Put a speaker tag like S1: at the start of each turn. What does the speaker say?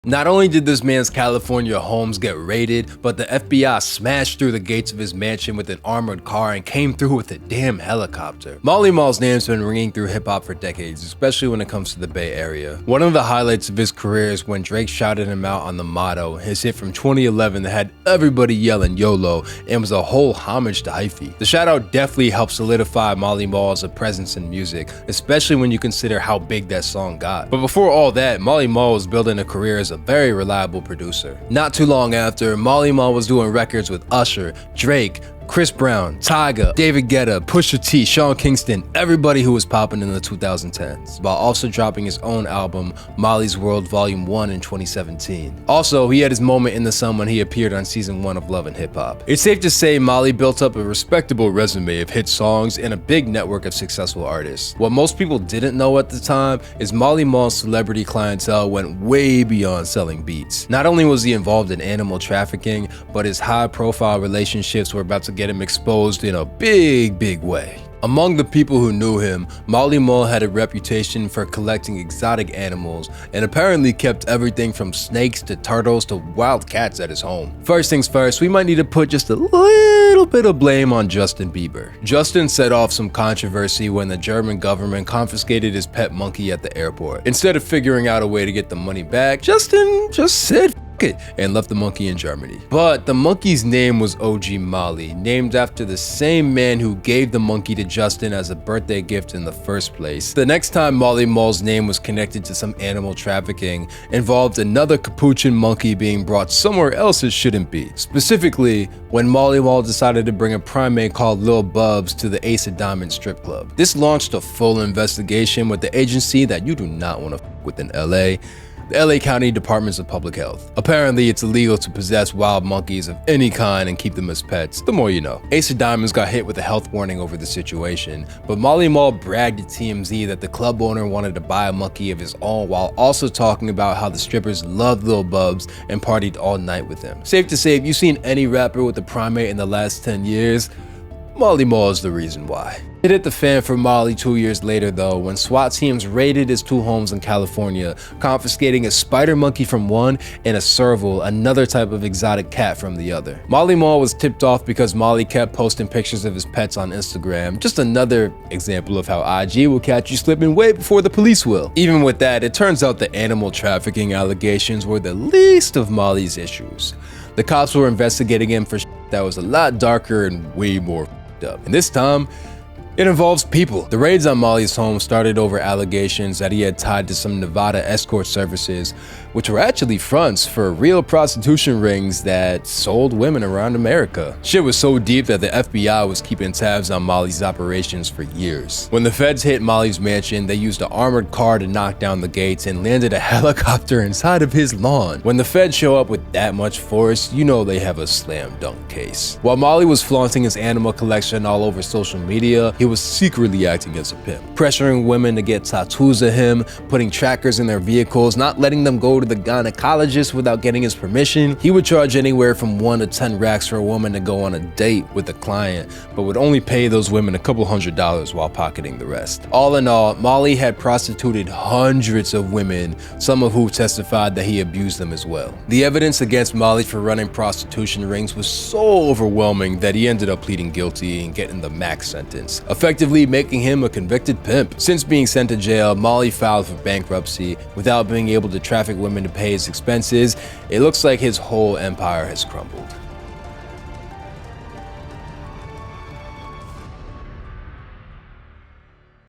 S1: Not only did this man's California homes get raided, but the FBI smashed through the gates of his mansion with an armored car and came through with a damn helicopter. Marley Marl's name's been ringing through hip-hop for decades, especially when it comes to the Bay Area. One of the highlights of his career is when Drake shouted him out on The Motto, his hit from 2011 that had everybody yelling YOLO and was a whole homage to hyphy. The shoutout definitely helped solidify Marley Marl as a presence in music, especially when you consider how big that song got. But before all that, Marley Marl was building a career as a very reliable producer. Not too long after, Marley Marl was doing records with Usher, Drake, Chris Brown, Tyga, David Guetta, Pusha T, Sean Kingston, everybody who was popping in the 2010s, while also dropping his own album, Molly's World Volume 1 in 2017. Also, he had his moment in the sun when he appeared on season 1 of Love and Hip Hop. It's safe to say Molly built up a respectable resume of hit songs and a big network of successful artists. What most people didn't know at the time is Marley Marl's celebrity clientele went way beyond selling beats. Not only was he involved in animal trafficking, but his high-profile relationships were about to get him exposed in a big way. Among the people who knew him, Marley Marl had a reputation for collecting exotic animals and apparently kept everything from snakes to turtles to wild cats at his home. First things first, we might need to put just a little bit of blame on Justin Bieber. Justin set off some controversy when the German government confiscated his pet monkey at the airport. Instead of figuring out a way to get the money back, Justin just said it and left the monkey in Germany. But the monkey's name was OG Molly, named after the same man who gave the monkey to Justin as a birthday gift in the first place. The next time Marley Marl's name was connected to some animal trafficking involved another capuchin monkey being brought somewhere else it shouldn't be. Specifically, when Marley Marl decided to bring a primate called Lil Bubs to the Ace of Diamonds strip club. This launched a full investigation with the agency that you do not want to f with in LA. The LA County Departments of Public Health. Apparently, it's illegal to possess wild monkeys of any kind and keep them as pets. The more you know. Ace of Diamonds got hit with a health warning over the situation, but Marley Marl bragged to TMZ that the club owner wanted to buy a monkey of his own while also talking about how the strippers loved Lil Bubs and partied all night with him. Safe to say, if you've seen any rapper with a primate in the last 10 years, Marley Marl is the reason why. It hit the fan for Molly 2 years later though, when SWAT teams raided his 2 homes in California, confiscating a spider monkey from one and a serval, another type of exotic cat, from the other. Marley Marl was tipped off because Molly kept posting pictures of his pets on Instagram, just another example of how IG will catch you slipping way before the police will. Even with that, it turns out the animal trafficking allegations were the least of Molly's issues. The cops were investigating him for shit that was a lot darker and way more up. And this time, it involves people. The raids on Molly's home started over allegations that he had tied to some Nevada escort services, which were actually fronts for real prostitution rings that sold women around America. Shit was so deep that the FBI was keeping tabs on Molly's operations for years. When the feds hit Molly's mansion, they used an armored car to knock down the gates and landed a helicopter inside of his lawn. When the feds show up with that much force, you know they have a slam dunk case. While Molly was flaunting his animal collection all over social media, he was secretly acting as a pimp, pressuring women to get tattoos of him, putting trackers in their vehicles, not letting them go to the gynecologist without getting his permission. He would charge anywhere from 1 to 10 racks for a woman to go on a date with a client, but would only pay those women a couple $100s while pocketing the rest. All in all, Molly had prostituted hundreds of women, some of who testified that he abused them as well. The evidence against Molly for running prostitution rings was so overwhelming that he ended up pleading guilty and getting the max sentence, effectively making him a convicted pimp. Since being sent to jail, Molly filed for bankruptcy. Without being able to traffic women to pay his expenses, it looks like his whole empire has crumbled.